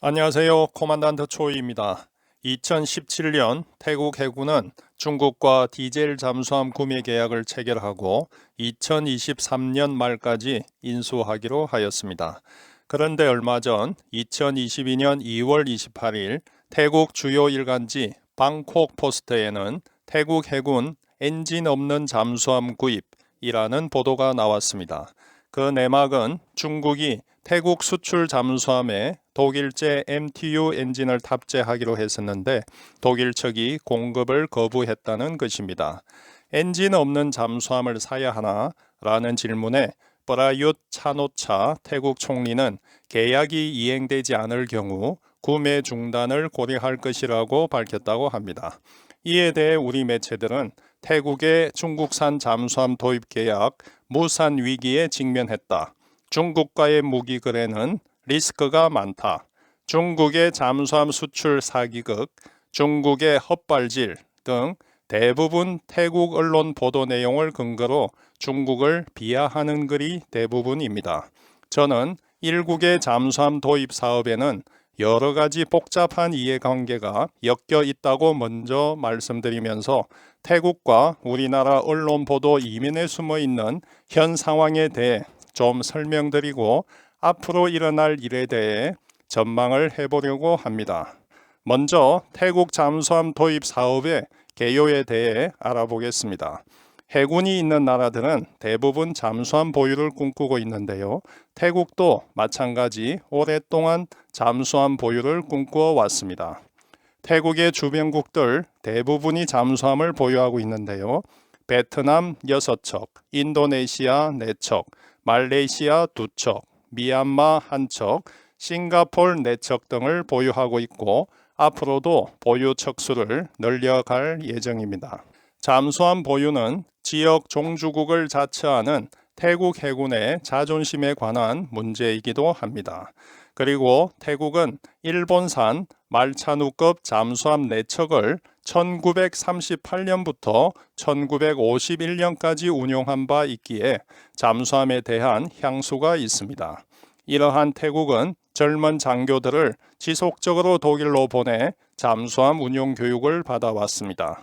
안녕하세요. 코만단트 초이입니다. 2017년 태국 해군은 중국과 디젤 잠수함 구매 계약을 체결하고 2023년 말까지 인수하기로 하였습니다. 그런데 얼마 전 2022년 2월 28일 태국 주요 일간지 방콕 포스트에는 태국 해군 엔진 없는 잠수함 구입이라는 보도가 나왔습니다. 그 내막은 중국이 태국 수출 잠수함에 독일제 MTU 엔진을 탑재하기로 했었는데 독일 측이 공급을 거부했다는 것입니다. 엔진 없는 잠수함을 사야 하나? 라는 질문에 프라윳 차노차 태국 총리는 계약이 이행되지 않을 경우 구매 중단을 고려할 것이라고 밝혔다고 합니다. 이에 대해 우리 매체들은 태국의 중국산 잠수함 도입 계약 무산 위기에 직면했다. 중국과의 무기 거래는 리스크가 많다. 중국의 잠수함 수출 사기극, 중국의 헛발질 등 대부분 태국 언론 보도 내용을 근거로 중국을 비하하는 글이 대부분입니다. 저는 일국의 잠수함 도입 사업에는 여러 가지 복잡한 이해관계가 엮여 있다고 먼저 말씀드리면서 태국과 우리나라 언론 보도 이면에 숨어 있는 현 상황에 대해 좀 설명드리고 앞으로 일어날 일에 대해 전망을 해보려고 합니다. 먼저 태국 잠수함 도입 사업의 개요에 대해 알아보겠습니다. 해군이 있는 나라들은 대부분 잠수함 보유를 꿈꾸고 있는데요. 태국도 마찬가지 오랫동안 잠수함 보유를 꿈꾸어 왔습니다. 태국의 주변국들 대부분이 잠수함을 보유하고 있는데요. 베트남 6척, 인도네시아 4척, 말레이시아 2척, 미얀마 1척, 싱가폴 4척 등을 보유하고 있고 앞으로도 보유 척수를 늘려갈 예정입니다. 잠수함 보유는 지역 종주국을 자처하는 태국 해군의 자존심에 관한 문제이기도 합니다. 그리고 태국은 일본산 말차누급 잠수함 4척을 1938년부터 1951년까지 운용한 바 있기에 잠수함에 대한 향수가 있습니다. 이러한 태국은 젊은 장교들을 지속적으로 독일로 보내 잠수함 운용 교육을 받아왔습니다.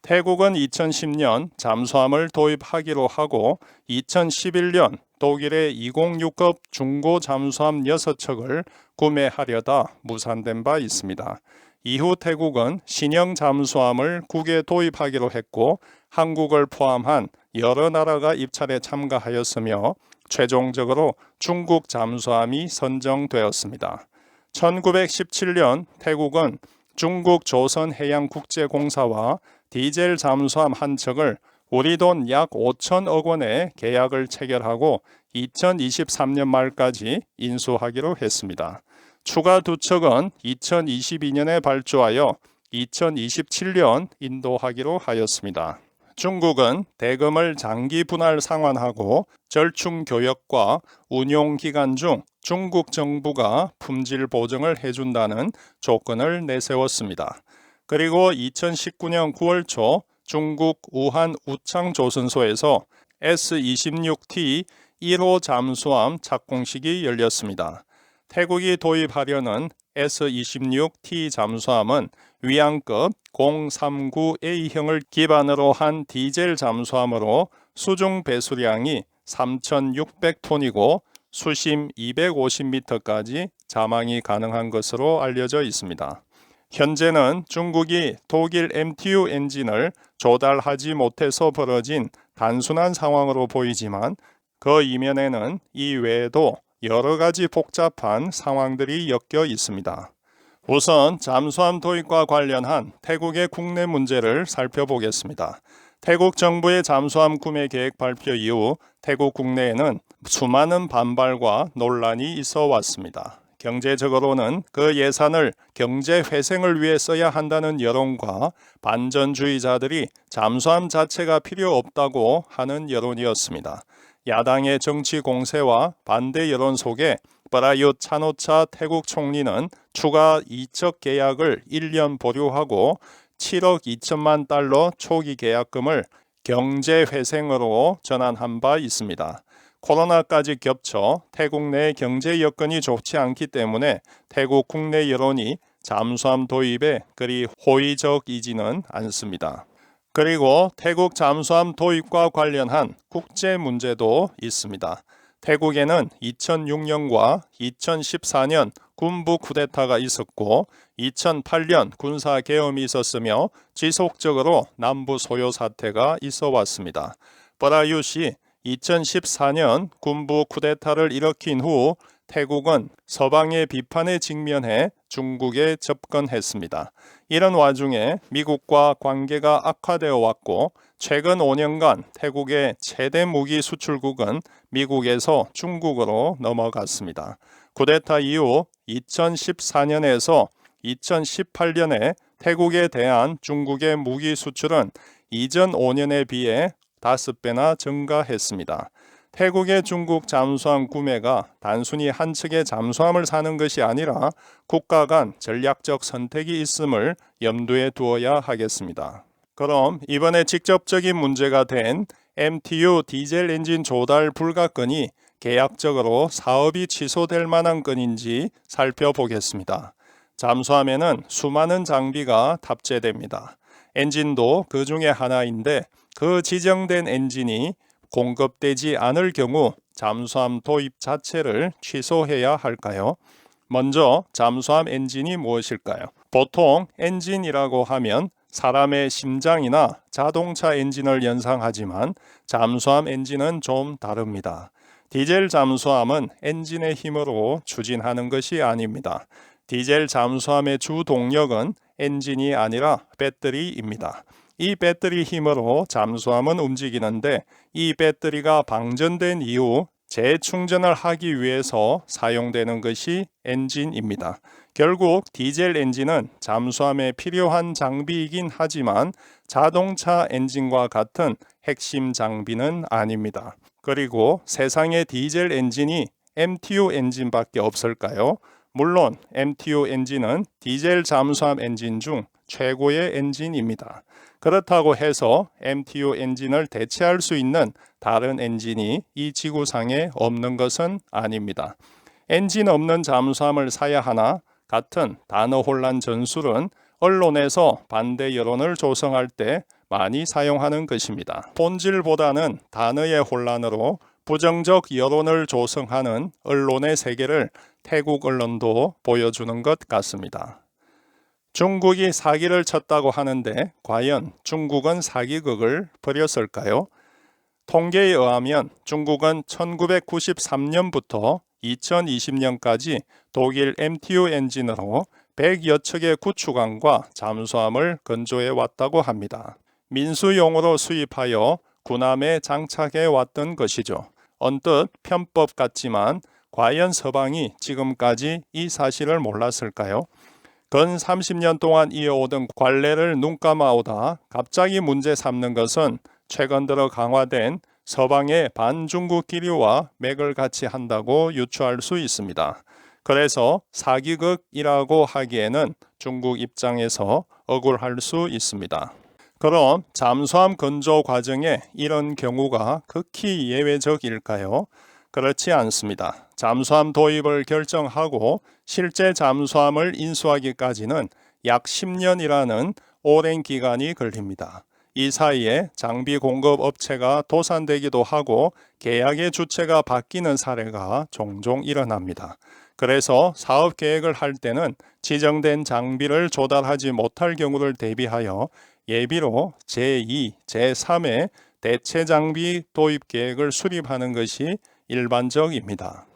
태국은 2010년 잠수함을 도입하기로 하고 2011년 독일의 206급 중고 잠수함 6척을 구매하려다 무산된 바 있습니다. 이후 태국은 신형 잠수함을 국외 도입하기로 했고 한국을 포함한 여러 나라가 입찰에 참가하였으며 최종적으로 중국 잠수함이 선정되었습니다. 1917년 태국은 중국 조선해양국제공사와 디젤 잠수함 한 척을 우리 돈 약 5천억 원의 계약을 체결하고 2023년 말까지 인수하기로 했습니다. 추가 2척은 2022년에 발주하여 2027년 인도하기로 하였습니다. 중국은 대금을 장기 분할 상환하고 절충 교역과 운용 기간 중 중국 정부가 품질 보증을 해준다는 조건을 내세웠습니다. 그리고 2019년 9월 초 중국 우한 우창 조선소에서 S-26T 1호 잠수함 착공식이 열렸습니다. 태국이 도입하려는 S-26T 잠수함은 위안급 039A형을 기반으로 한 디젤 잠수함으로 수중 배수량이 3,600톤이고 수심 250m까지 자망이 가능한 것으로 알려져 있습니다. 현재는 중국이 독일 MTU 엔진을 조달하지 못해서 벌어진 단순한 상황으로 보이지만 그 이면에는 이 외에도 여러 가지 복잡한 상황들이 엮여 있습니다. 우선 잠수함 도입과 관련한 태국의 국내 문제를 살펴보겠습니다. 태국 정부의 잠수함 구매 계획 발표 이후 태국 국내에는 수많은 반발과 논란이 있어 왔습니다. 경제적으로는 그 예산을 경제 회생을 위해 써야 한다는 여론과 반전주의자들이 잠수함 자체가 필요 없다고 하는 여론이었습니다. 야당의 정치 공세와 반대 여론 속에 프라윳 차노차 태국 총리는 추가 2척 계약을 1년 보류하고 7억 2천만 달러 초기 계약금을 경제 회생으로 전환한 바 있습니다. 코로나까지 겹쳐 태국 내 경제 여건이 좋지 않기 때문에 태국 국내 여론이 잠수함 도입에 그리 호의적이지는 않습니다. 그리고 태국 잠수함 도입과 관련한 국제 문제도 있습니다. 태국에는 2006년과 2014년 군부 쿠데타가 있었고 2008년 군사 계엄이 있었으며 지속적으로 남부 소요 사태가 있어 왔습니다. 프라윕이 2014년 군부 쿠데타를 일으킨 후 태국은 서방의 비판에 직면해 중국에 접근했습니다. 이런 와중에 미국과 관계가 악화되어 왔고 최근 5년간 태국의 최대 무기 수출국은 미국에서 중국으로 넘어갔습니다. 쿠데타 이후 2014년에서 2018년에 태국에 대한 중국의 무기 수출은 이전 5년에 비해 5배나 증가했습니다. 태국의 중국 잠수함 구매가 단순히 한 측의 잠수함을 사는 것이 아니라 국가 간 전략적 선택이 있음을 염두에 두어야 하겠습니다. 그럼 이번에 직접적인 문제가 된 MTU 디젤 엔진 조달 불가 건이 계약적으로 사업이 취소될 만한 건인지 살펴보겠습니다. 잠수함에는 수많은 장비가 탑재됩니다. 엔진도 그 중에 하나인데 그 지정된 엔진이 공급되지 않을 경우 잠수함 도입 자체를 취소해야 할까요? 먼저 잠수함 엔진이 무엇일까요? 보통 엔진이라고 하면 사람의 심장이나 자동차 엔진을 연상하지만 잠수함 엔진은 좀 다릅니다. 디젤 잠수함은 엔진의 힘으로 추진하는 것이 아닙니다. 디젤 잠수함의 주 동력은 엔진이 아니라 배터리입니다. 이 배터리 힘으로 잠수함은 움직이는데 이 배터리가 방전된 이후 재충전을 하기 위해서 사용되는 것이 엔진입니다. 결국 디젤 엔진은 잠수함에 필요한 장비이긴 하지만 자동차 엔진과 같은 핵심 장비는 아닙니다. 그리고 세상에 디젤 엔진이 MTU 엔진밖에 없을까요? 물론 MTU 엔진은 디젤 잠수함 엔진 중 최고의 엔진입니다. 그렇다고 해서 MTU 엔진을 대체할 수 있는 다른 엔진이 이 지구상에 없는 것은 아닙니다. 엔진 없는 잠수함을 사야 하나 같은 단어 혼란 전술은 언론에서 반대 여론을 조성할 때 많이 사용하는 것입니다. 본질보다는 단어의 혼란으로 부정적 여론을 조성하는 언론의 세계를 태국 언론도 보여주는 것 같습니다. 중국이 사기를 쳤다고 하는데 과연 중국은 사기극을 벌였을까요? 통계에 의하면 중국은 1993년부터 2020년까지 독일 MTU 엔진으로 100여 척의 구축함과 잠수함을 건조해 왔다고 합니다. 민수용으로 수입하여 군함에 장착해 왔던 것이죠. 언뜻 편법 같지만 과연 서방이 지금까지 이 사실을 몰랐을까요? 근 30년 동안 이어오던 관례를 눈감아오다 갑자기 문제 삼는 것은 최근 들어 강화된 서방의 반중국 기류와 맥을 같이 한다고 유추할 수 있습니다. 그래서 사기극이라고 하기에는 중국 입장에서 억울할 수 있습니다. 그럼 잠수함 건조 과정에 이런 경우가 극히 예외적일까요? 그렇지 않습니다. 잠수함 도입을 결정하고 실제 잠수함을 인수하기까지는 약 10년이라는 오랜 기간이 걸립니다. 이 사이에 장비 공급 업체가 도산되기도 하고 계약의 주체가 바뀌는 사례가 종종 일어납니다. 그래서 사업 계획을 할 때는 지정된 장비를 조달하지 못할 경우를 대비하여 예비로 제2, 제3의 대체 장비 도입 계획을 수립하는 것이 일반적입니다.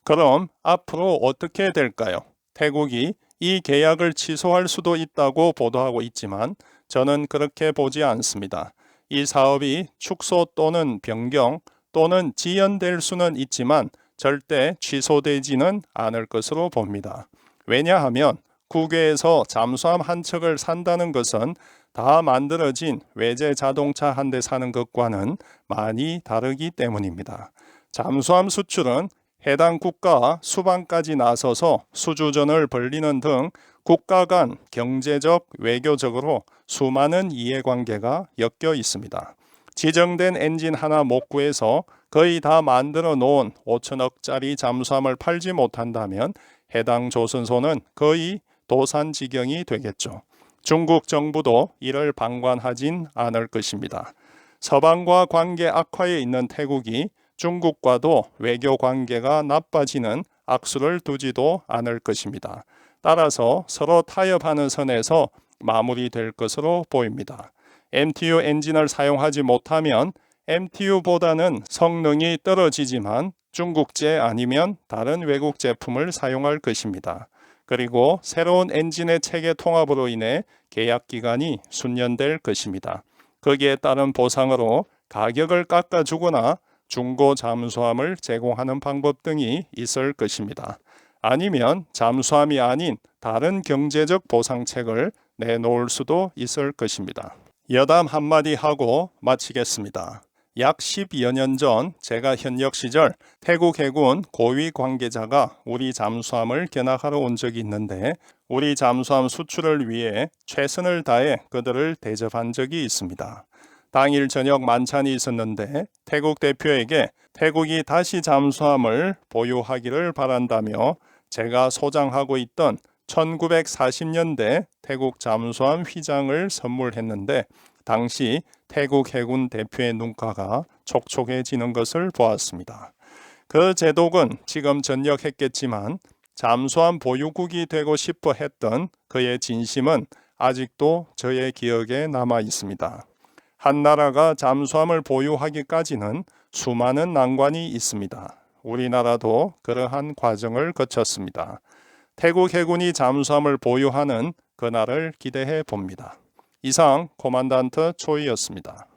그럼 앞으로 어떻게 될까요? 태국이 이 계약을 취소할 수도 있다고 보도하고 있지만 저는 그렇게 보지 않습니다. 이 사업이 축소 또는 변경 또는 지연될 수는 있지만 절대 취소되지는 않을 것으로 봅니다. 왜냐하면 국외에서 잠수함 한 척을 산다는 것은 다 만들어진 외제 자동차 한 대 사는 것과는 많이 다르기 때문입니다. 잠수함 수출은 해당 국가 수반까지 나서서 수주전을 벌리는 등 국가 간 경제적, 외교적으로 수많은 이해관계가 엮여 있습니다. 지정된 엔진 하나 못 구해서 거의 다 만들어 놓은 5천억짜리 잠수함을 팔지 못한다면 해당 조선소는 거의 도산 지경이 되겠죠. 중국 정부도 이를 방관하진 않을 것입니다. 서방과 관계 악화에 있는 태국이 중국과도 외교 관계가 나빠지는 악수를 두지도 않을 것입니다. 따라서 서로 타협하는 선에서 마무리될 것으로 보입니다. MTU 엔진을 사용하지 못하면 MTU보다는 성능이 떨어지지만 중국제 아니면 다른 외국 제품을 사용할 것입니다. 그리고 새로운 엔진의 체계 통합으로 인해 계약 기간이 순년될 것입니다. 거기에 따른 보상으로 가격을 깎아주거나 중고 잠수함을 제공하는 방법 등이 있을 것입니다. 아니면 잠수함이 아닌 다른 경제적 보상책을 내놓을 수도 있을 것입니다. 여담 한마디 하고 마치겠습니다. 약 10여 년 전 제가 현역 시절 태국 해군 고위 관계자가 우리 잠수함을 견학하러 온 적이 있는데 우리 잠수함 수출을 위해 최선을 다해 그들을 대접한 적이 있습니다. 당일 저녁 만찬이 있었는데 태국 대표에게 태국이 다시 잠수함을 보유하기를 바란다며 제가 소장하고 있던 1940년대 태국 잠수함 휘장을 선물했는데 당시 태국 해군 대표의 눈가가 촉촉해지는 것을 보았습니다. 그 제독은 지금 전역했겠지만 잠수함 보유국이 되고 싶어 했던 그의 진심은 아직도 저의 기억에 남아 있습니다. 한 나라가 잠수함을 보유하기까지는 수많은 난관이 있습니다. 우리나라도 그러한 과정을 거쳤습니다. 태국 해군이 잠수함을 보유하는 그날을 기대해 봅니다. 이상 코만단트 초이였습니다.